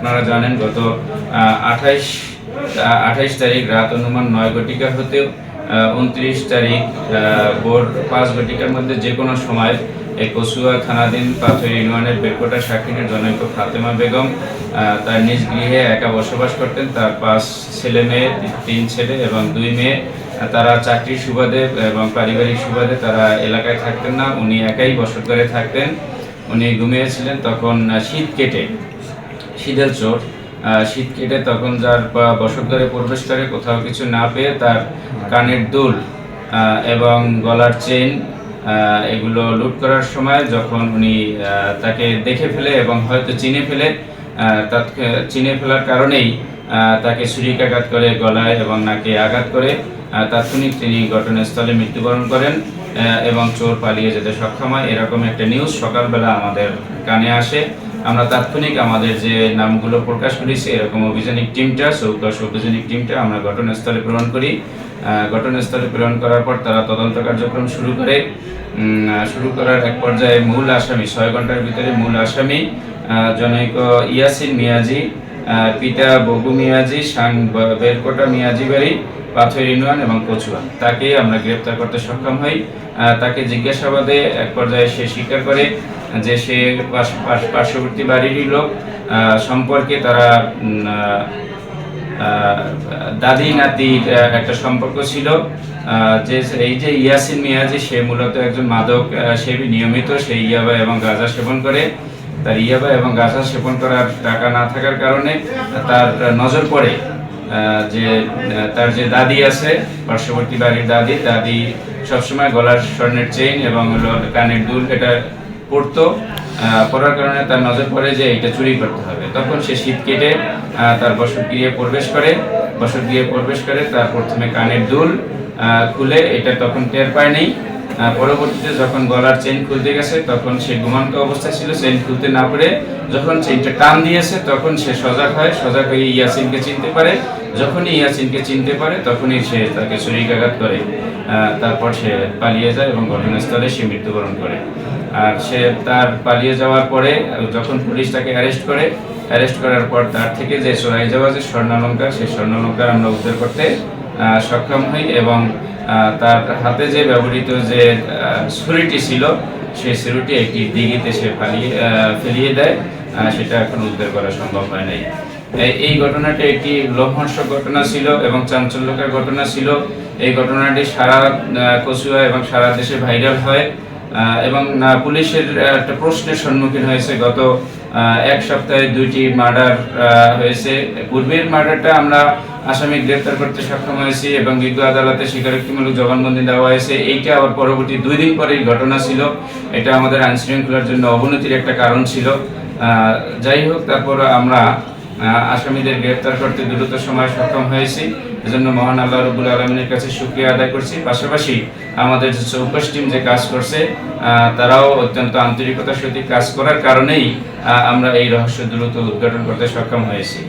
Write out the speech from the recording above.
আপনারা জানেন গত 28 তারিখ রাত অনুমান 9 ঘটিকা হতে 29 তারিখ ভোর 5 ঘটিকার মধ্যে যে কোনো সময় এই কচুয়া থানাধীন পাথর ইউনিয়নের বেরকোটা শাকিনের জনৈক ফাতেমা বেগম তার নিজ গৃহে একা বসবাস করতেন। তার 5 ছেলে মেয়ে, 3 ছেলে এবং 2 মেয়ে। তারা চাকরির সুবাদে এবং পারিবারিক সুবাদে তারা এলাকায় থাকতেন না, উনি একাই বসত করে থাকতেন। উনি ঘুমিয়েছিলেন, তখন শীত কেটে শীতের চোট শীত কেটে তখন যার বসত ঘরে প্রবেশ করে কোথাও কিছু না পেয়ে তার কানের দুল এবং গলার চেইন এগুলো লুট করার সময় যখন উনি তাকে দেখে ফেলে এবং হয়তো চিনে ফেলার কারণেই তাকে ছুরিকাঘাত করে গলায় এবং নাকে আঘাত করে তাৎক্ষণিক তিনি ঘটনাস্থলে মৃত্যুবরণ করেন এবং চোর পালিয়ে যেতে সক্ষম হয়। এরকম একটা নিউজ সকালবেলা আমাদের কানে আসে। আমরা তাৎক্ষণিক আমাদের যে নামগুলো প্রকাশ করেছি এরকম অভিযানিক টিমটা, চৌকস অভিযানিক টিমটা আমরা ঘটনাস্থলে প্রেরণ করি। ঘটনাস্থলে প্রেরণ করার পর তারা তদন্ত কার্যক্রম শুরু করার এক পর্যায়ে মূল আসামি 6 ঘন্টার ভিতরে মূল আসামি জনৈক ইয়াসিন মিয়াজি, পিতা বগু মিয়াজি, সাং বেরকোটা মিয়াজি বাড়ি, পাথর ইউনিয়ন এবং কচুয়া, তাকে আমরা গ্রেপ্তার করতে সক্ষম হই। তাকে জিজ্ঞাসাবাদে এক পর্যায়ে সে স্বীকার করে যে সে পার্শ্ববর্তী বাড়িরই লোক, সম্পর্কে তারা দাদি নাতির একটা সম্পর্ক ছিল। যে এই যে ইয়াসিন মিয়াজি সে মূলত একজন মাদক সেবী, নিয়মিত সেই ইয়াবা এবং গাঁজা সেবন করে। তার ইয়াবা এবং গাঁজা সেবন করার টাকা না থাকার কারণে তার নজর পড়ে যে তার যে দাদি আছে, পার্শ্ববর্তী বাড়ির দাদি সবসময় গলার স্বর্ণের চেইন এবং কানের দুল এটা পড়ার কারণে তার নজর পড়ে যে এটা চুরি করতে হবে। তখন সে শীত কেটে তার বসত গৃহে প্রবেশ করে তার প্রথমে কানের দুল খুলে, এটা তখন টের পায় নেই। পরবর্তীতে যখন গলার চেইন খুলতে গেছে তখন সে ঘুমন্ত অবস্থায় ছিল, চেইন খুলতে না পারে যখন চেইনটা টান দিয়েছে তখন সে সজাগ হয়ে ইয়াসিনকে চিনতে পারে। যখনই ইয়াসিনকে চিনতে পারে তখনই সে তাকে ছুরিকাঘাত করে, তারপর সে পালিয়ে যায় এবং ঘটনাস্থলে সে মৃত্যুবরণ করে। আর সে তার পালিয়ে যাওয়ার পরে যখন পুলিশ তাকে অ্যারেস্ট করার পর তার থেকে যে চোরাই যাওয়া যে স্বর্ণালঙ্কার, সেই স্বর্ণালঙ্কার আমরা উদ্ধার করতে সক্ষম হই এবং তার হাতে যে ব্যবহৃত যে ছুরিটি ছিল সেই ছুরিটি একটি দিঘিতে সে ফেলিয়ে দেয়, সেটা এখন উদ্ধার করা সম্ভব হয় নাই। এই ঘটনাটি একটি লোমহর্ষক ঘটনা ছিল এবং চাঞ্চল্যকর ঘটনা ছিল। এই ঘটনাটি সারা কচুয়া এবং সারা দেশে ভাইরাল হয় এবং পুলিশের একটা প্রশ্নের সম্মুখীন হয়েছে। গত এক সপ্তাহে 2টি মার্ডার হয়েছে। পূর্বের মার্ডারটা আমরা আসামি গ্রেপ্তার করতে সক্ষম হয়েছি এবং বিজ্ঞ আদালতে স্বীকারোক্তিমূলক জবানবন্দি দেওয়া হয়েছে। এইটা আবার পরবর্তী 2 দিন পরেই ঘটনা ছিল। এটা আমাদের আইন শৃঙ্খলার জন্য অবনতির একটা কারণ ছিল। যাই হোক, তারপর আমরা আসামিদের গ্রেপ্তার করতে দ্রুত সময় সক্ষম হয়েছি। এজন্য মহান আল্লাহ রাব্বুল আলামিনের কাছে শুকরিয়া আদায় করছি। পাশাপাশি আমাদের যে চৌকস টিম যে কাজ করছে তারাও অত্যন্ত আন্তরিকতার সাথে কাজ করার কারণেই আমরা এই রহস্য দ্রুত উদ্ঘাটন করতে সক্ষম হয়েছি।